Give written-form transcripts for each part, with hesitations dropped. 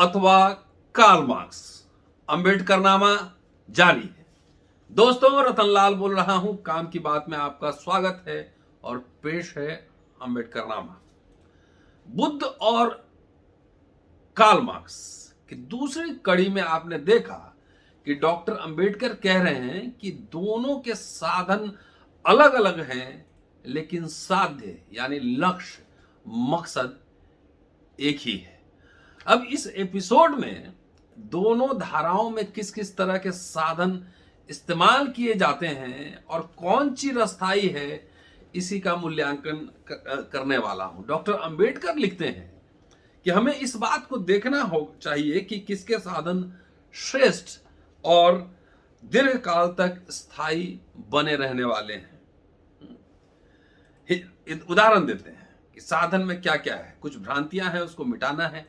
अथवा Karl Marx, Ambedkarnama जारी है। दोस्तों, रतनलाल बोल रहा हूं। काम की बात में आपका स्वागत है और पेश है अंबेडकरनामा। बुद्ध और कार्ल मार्क्स की दूसरी कड़ी में आपने देखा कि डॉक्टर अंबेडकर कह रहे हैं कि दोनों के साधन अलग अलग हैं, लेकिन साध्य यानी लक्ष्य, मकसद एक ही है। अब इस एपिसोड में दोनों धाराओं में किस किस तरह के साधन इस्तेमाल किए जाते हैं और कौन चिरस्थायी है, इसी का मूल्यांकन करने वाला हूं। डॉक्टर अंबेडकर लिखते हैं कि हमें इस बात को देखना हो चाहिए कि किसके साधन श्रेष्ठ और दीर्घकाल तक स्थायी बने रहने वाले हैं। उदाहरण देते हैं कि साधन में क्या क्या है। कुछ भ्रांतियां हैं, उसको मिटाना है।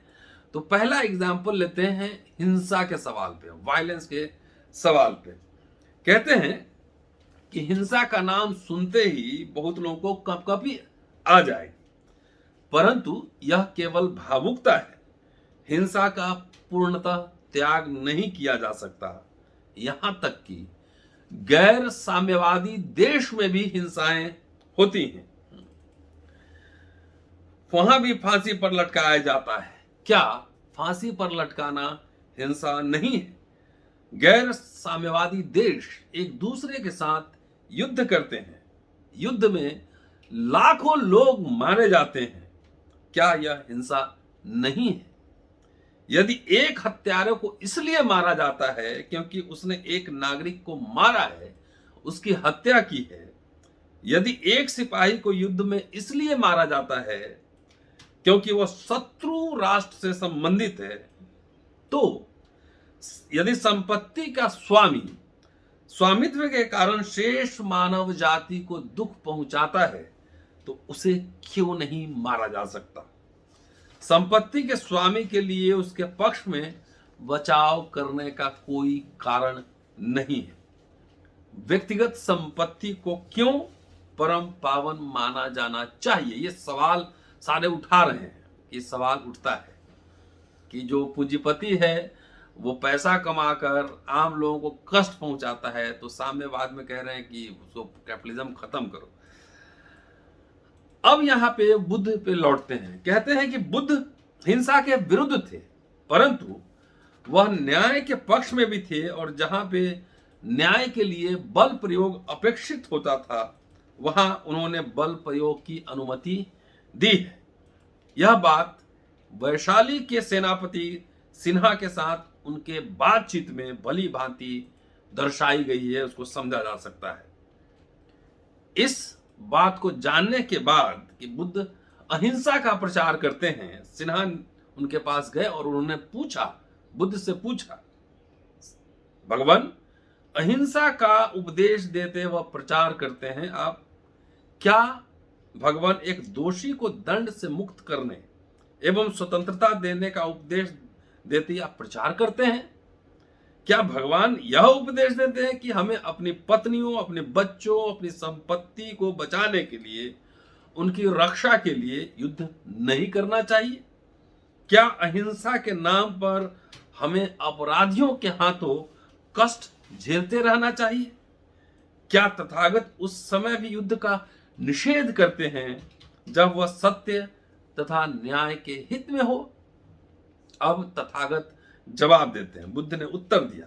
तो पहला एग्जाम्पल लेते हैं हिंसा के सवाल पे, वायलेंस के सवाल पे। कहते हैं कि हिंसा का नाम सुनते ही बहुत लोगों को कपकपी आ जाएगी, परंतु यह केवल भावुकता है। हिंसा का पूर्णतः त्याग नहीं किया जा सकता। यहां तक कि गैर साम्यवादी देश में भी हिंसाएं होती हैं, वहां भी फांसी पर लटकाया जाता है। क्या फांसी पर लटकाना हिंसा नहीं है? गैर साम्यवादी देश एक दूसरे के साथ युद्ध करते हैं, युद्ध में लाखों लोग मारे जाते हैं। क्या यह हिंसा नहीं है? यदि एक हत्यारे को इसलिए मारा जाता है क्योंकि उसने एक नागरिक को मारा है, उसकी हत्या की है, यदि एक सिपाही को युद्ध में इसलिए मारा जाता है क्योंकि वह शत्रु राष्ट्र से संबंधित है, तो यदि संपत्ति का स्वामित्व के कारण शेष मानव जाति को दुख पहुंचाता है, तो उसे क्यों नहीं मारा जा सकता? संपत्ति के स्वामी के लिए उसके पक्ष में बचाव करने का कोई कारण नहीं है। व्यक्तिगत संपत्ति को क्यों परम पावन माना जाना चाहिए? ये सवाल सारे उठा रहे हैं। ये सवाल उठता है कि जो पूंजीपति है वो पैसा कमाकर आम लोगों को कष्ट पहुंचाता है, तो साम्यवाद में कह रहे हैं कि उसको कैपिटलिज्म खत्म करो। अब यहां पे बुद्ध पे लौटते हैं। कहते हैं कि बुद्ध हिंसा के विरुद्ध थे, परंतु वह न्याय के पक्ष में भी थे, और जहां पे न्याय के लिए बल प्रयोग अपेक्षित होता था, वहां उन्होंने बल प्रयोग की अनुमति दी है। यह बात वैशाली के सेनापति सिन्हा के साथ उनके बातचीत में भली भांति दर्शाई गई है, उसको समझा जा सकता है। इस बात को जानने के बाद कि बुद्ध अहिंसा का प्रचार करते हैं, सिन्हा उनके पास गए और उन्होंने बुद्ध से पूछा, भगवान अहिंसा का उपदेश देते व प्रचार करते हैं आप, क्या भगवान एक दोषी को दंड से मुक्त करने एवं स्वतंत्रता देने का उपदेश देते या प्रचार करते हैं? क्या भगवान यह उपदेश देते हैं कि हमें अपनी पत्नियों, अपने बच्चों, अपनी संपत्ति को बचाने के लिए, उनकी रक्षा के लिए युद्ध नहीं करना चाहिए? क्या अहिंसा के नाम पर हमें अपराधियों के हाथों कष्ट झेलते रहना चाहिए? क्या तथागत उस समय भी युद्ध का निषेध करते हैं जब वह सत्य तथा न्याय के हित में हो? अब तथागत जवाब देते हैं। बुद्ध ने उत्तर दिया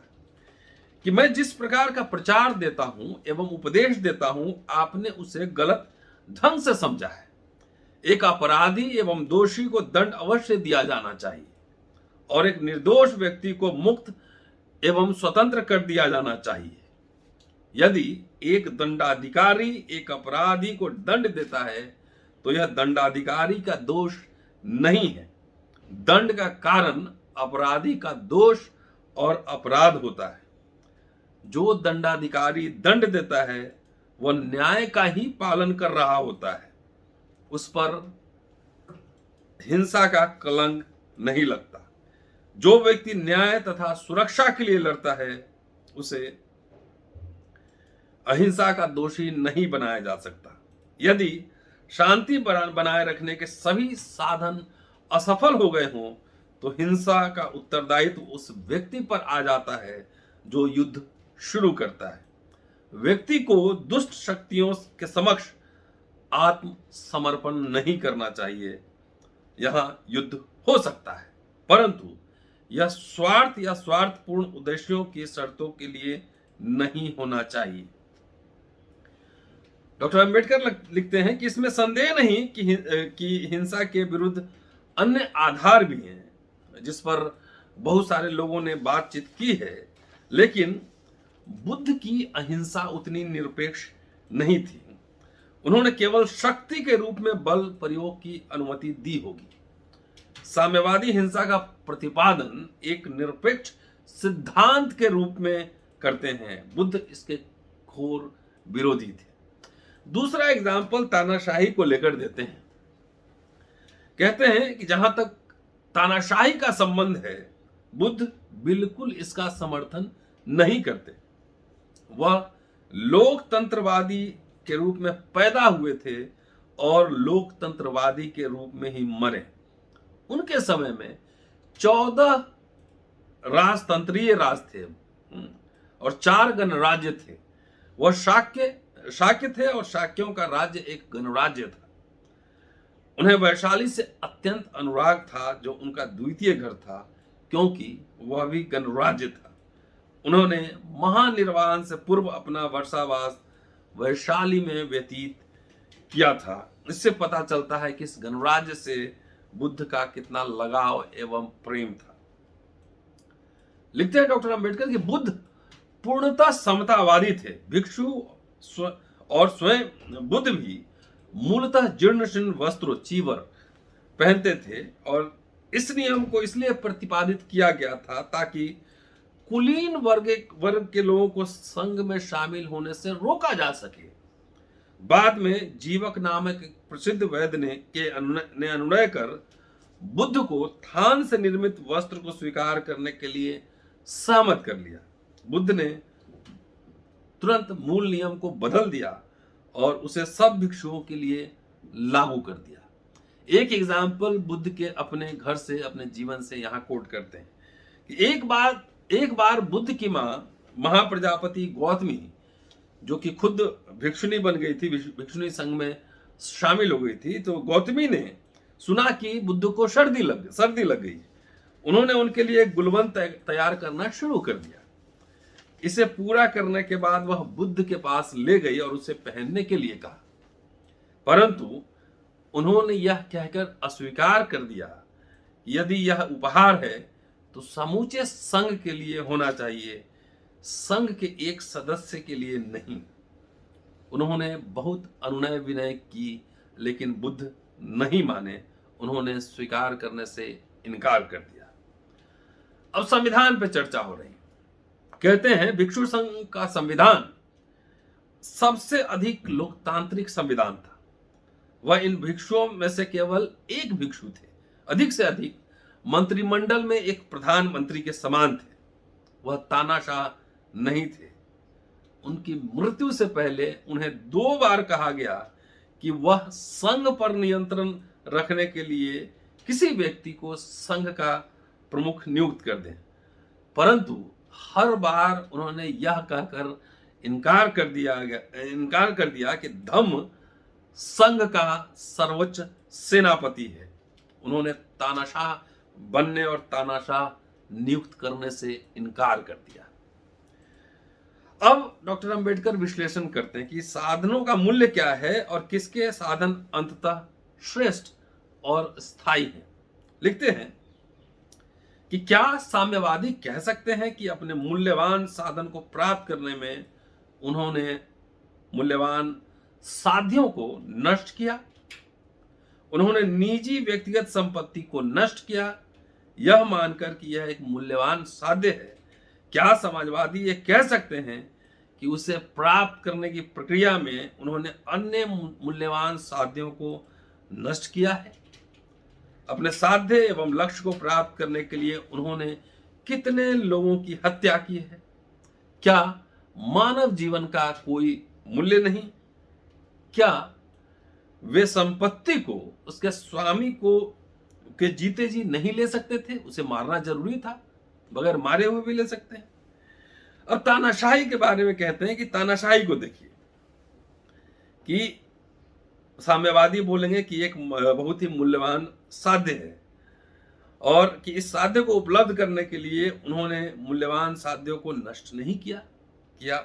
कि मैं जिस प्रकार का प्रचार देता हूं एवं उपदेश देता हूं, आपने उसे गलत ढंग से समझा है। एक अपराधी एवं दोषी को दंड अवश्य दिया जाना चाहिए और एक निर्दोष व्यक्ति को मुक्त एवं स्वतंत्र कर दिया जाना चाहिए। यदि एक दंडाधिकारी एक अपराधी को दंड देता है, तो यह दंडाधिकारी का दोष नहीं है। दंड का कारण अपराधी का दोष और अपराध होता है। जो दंडाधिकारी दंड देता है वह न्याय का ही पालन कर रहा होता है, उस पर हिंसा का कलंक नहीं लगता। जो व्यक्ति न्याय तथा सुरक्षा के लिए लड़ता है, उसे अहिंसा का दोषी नहीं बनाया जा सकता। यदि शांति बनाए रखने के सभी साधन असफल हो गए हों, तो हिंसा का उत्तरदायित्व उस व्यक्ति पर आ जाता है जो युद्ध शुरू करता है। व्यक्ति को दुष्ट शक्तियों के समक्ष आत्मसमर्पण नहीं करना चाहिए। यहां युद्ध हो सकता है, परंतु यह स्वार्थ या स्वार्थपूर्ण उद्देश्यों की शर्तों के लिए नहीं होना चाहिए। डॉक्टर अंबेडकर लिखते हैं कि इसमें संदेह नहीं कि हिंसा के विरुद्ध अन्य आधार भी हैं जिस पर बहुत सारे लोगों ने बातचीत की है, लेकिन बुद्ध की अहिंसा उतनी निरपेक्ष नहीं थी। उन्होंने केवल शक्ति के रूप में बल प्रयोग की अनुमति दी होगी। साम्यवादी हिंसा का प्रतिपादन एक निरपेक्ष सिद्धांत के रूप में करते हैं। बुद्ध इसके घोर विरोधी थे। दूसरा एग्जाम्पल तानाशाही को लेकर देते हैं। कहते हैं कि जहां तक तानाशाही का संबंध है, बुद्ध बिल्कुल इसका समर्थन नहीं करते। वह लोकतंत्रवादी के रूप में पैदा हुए थे और लोकतंत्रवादी के रूप में ही मरे। उनके समय में 14 राजतंत्रीय राज थे और 4 गणराज्य थे। वह शाक्य थे और शाक्यों का राज्य एक गणराज्य था। उन्हें वैशाली से अत्यंत अनुराग था, जो उनका द्वितीय घर था, क्योंकि वह भी गणराज्य था। उन्होंने महानिर्वाण से पूर्व अपना वर्षावास वैशाली में व्यतीत किया था। इससे पता चलता है कि इस गणराज्य से बुद्ध का कितना लगाव एवं प्रेम था। लिखते हैं डॉक्टर अंबेडकर कि बुद्ध पूर्णतः समतावादी थे। भिक्षु और स्वयं बुद्ध भी मूलतः जीर्ण शीर्ण वस्त्र चीवर पहनते थे और इस नियम को इसलिए प्रतिपादित किया गया था ताकि कुलीन वर्ग के लोगों को संघ में शामिल होने से रोका जा सके। बाद में जीवक नामक एक प्रसिद्ध वैद्य ने अनुनय कर बुद्ध को थान से निर्मित वस्त्र को स्वीकार करने के लिए सहमत कर लिया। बुद्ध ने तुरंत मूल नियम को बदल दिया और उसे सब भिक्षुओं के लिए लागू कर दिया। एक एग्जाम्पल बुद्ध के अपने घर से, अपने जीवन से यहां कोट करते हैं कि एक बार बुद्ध की मां महाप्रजापति गौतमी, जो कि खुद भिक्षुणी बन गई थी, भिक्षुणी संघ में शामिल हो गई थी, तो गौतमी ने सुना कि बुद्ध को सर्दी लग गई। उन्होंने उनके लिए एक गुलबंद तैयार करना शुरू कर दिया। इसे पूरा करने के बाद वह बुद्ध के पास ले गई और उसे पहनने के लिए कहा, परंतु उन्होंने यह कहकर अस्वीकार कर दिया, यदि यह उपहार है तो समूचे संघ के लिए होना चाहिए, संघ के एक सदस्य के लिए नहीं। उन्होंने बहुत अनुनय विनय की, लेकिन बुद्ध नहीं माने। उन्होंने स्वीकार करने से इनकार कर दिया। अब संविधान पे चर्चा हो रही। कहते हैं भिक्षु संघ का संविधान सबसे अधिक लोकतांत्रिक संविधान था। वह इन भिक्षुओं में से केवल एक भिक्षु थे, अधिक से अधिक मंत्रिमंडल में एक प्रधानमंत्री के समान थे। वह तानाशाह नहीं थे। उनकी मृत्यु से पहले उन्हें 2 बार कहा गया कि वह संघ पर नियंत्रण रखने के लिए किसी व्यक्ति को संघ का प्रमुख नियुक्त कर दें, परंतु हर बार उन्होंने यह कहकर इनकार कर दिया कि धम्म संघ का सर्वोच्च सेनापति है। उन्होंने तानाशाह बनने और तानाशाह नियुक्त करने से इनकार कर दिया। अब डॉक्टर अंबेडकर विश्लेषण करते हैं कि साधनों का मूल्य क्या है और किसके साधन अंततः श्रेष्ठ और स्थायी हैं। लिखते हैं कि क्या साम्यवादी कह सकते हैं कि अपने मूल्यवान साधन को प्राप्त करने में उन्होंने मूल्यवान साध्यों को नष्ट किया? उन्होंने निजी व्यक्तिगत संपत्ति को नष्ट किया, यह मानकर कि यह एक मूल्यवान साध्य है। क्या समाजवादी ये कह सकते हैं कि उसे प्राप्त करने की प्रक्रिया में उन्होंने अन्य मूल्यवान साध्यों को नष्ट किया है? अपने साध्य एवं लक्ष्य को प्राप्त करने के लिए उन्होंने कितने लोगों की हत्या की है? क्या मानव जीवन का कोई मूल्य नहीं? क्या वे संपत्ति को उसके स्वामी को के जीते जी नहीं ले सकते थे, उसे मारना जरूरी था, बगैर मारे हुए भी ले सकते हैं। अब तानाशाही के बारे में कहते हैं कि तानाशाही को देखिए कि साम्यवादी बोलेंगे कि एक बहुत ही मूल्यवान साध्य है और कि इस साध्य को उपलब्ध करने के लिए उन्होंने मूल्यवान साध्यों को नष्ट नहीं किया।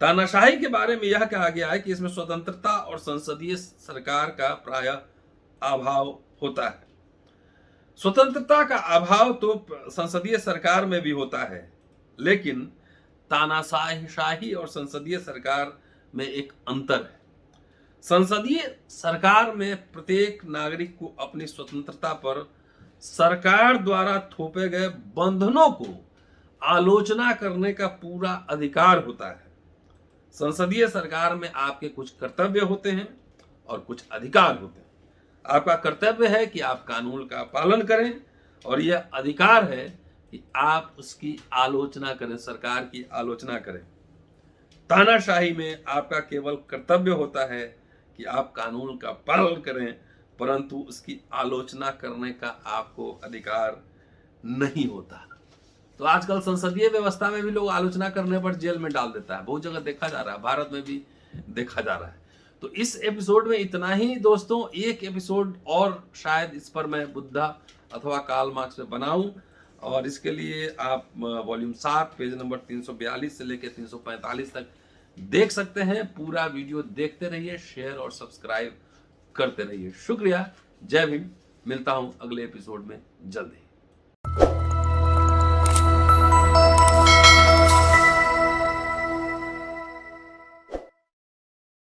तानाशाही के बारे में यह कहा गया है कि इसमें स्वतंत्रता और संसदीय सरकार का प्रायः अभाव होता है। स्वतंत्रता का अभाव तो संसदीय सरकार में भी होता है, लेकिन तानाशाही और संसदीय सरकार में एक अंतर है। संसदीय सरकार में प्रत्येक नागरिक को अपनी स्वतंत्रता पर सरकार द्वारा थोपे गए बंधनों को आलोचना करने का पूरा अधिकार होता है। संसदीय सरकार में आपके कुछ कर्तव्य होते हैं और कुछ अधिकार होते हैं। आपका कर्तव्य है कि आप कानून का पालन करें और यह अधिकार है कि आप उसकी आलोचना करें, सरकार की आलोचना करें। तानाशाही में आपका केवल कर्तव्य होता है कि आप कानून का पालन करें, परंतु उसकी आलोचना करने का आपको अधिकार नहीं होता। तो आजकल संसदीय व्यवस्था में भी लोग आलोचना करने पर जेल में डाल देता है, बहुत जगह देखा जा रहा है, भारत में भी देखा जा रहा है। तो इस एपिसोड में इतना ही दोस्तों। एक एपिसोड और शायद इस पर मैं बुद्धा अथवा कार्ल मार्क्स पे बनाऊं, और इसके लिए आप वॉल्यूम 7 पेज नंबर 342 से लेकर 345 तक देख सकते हैं। पूरा वीडियो देखते रहिए, शेयर और सब्सक्राइब करते रहिए। शुक्रिया, जय भीम। मिलता हूं अगले एपिसोड में जल्दी।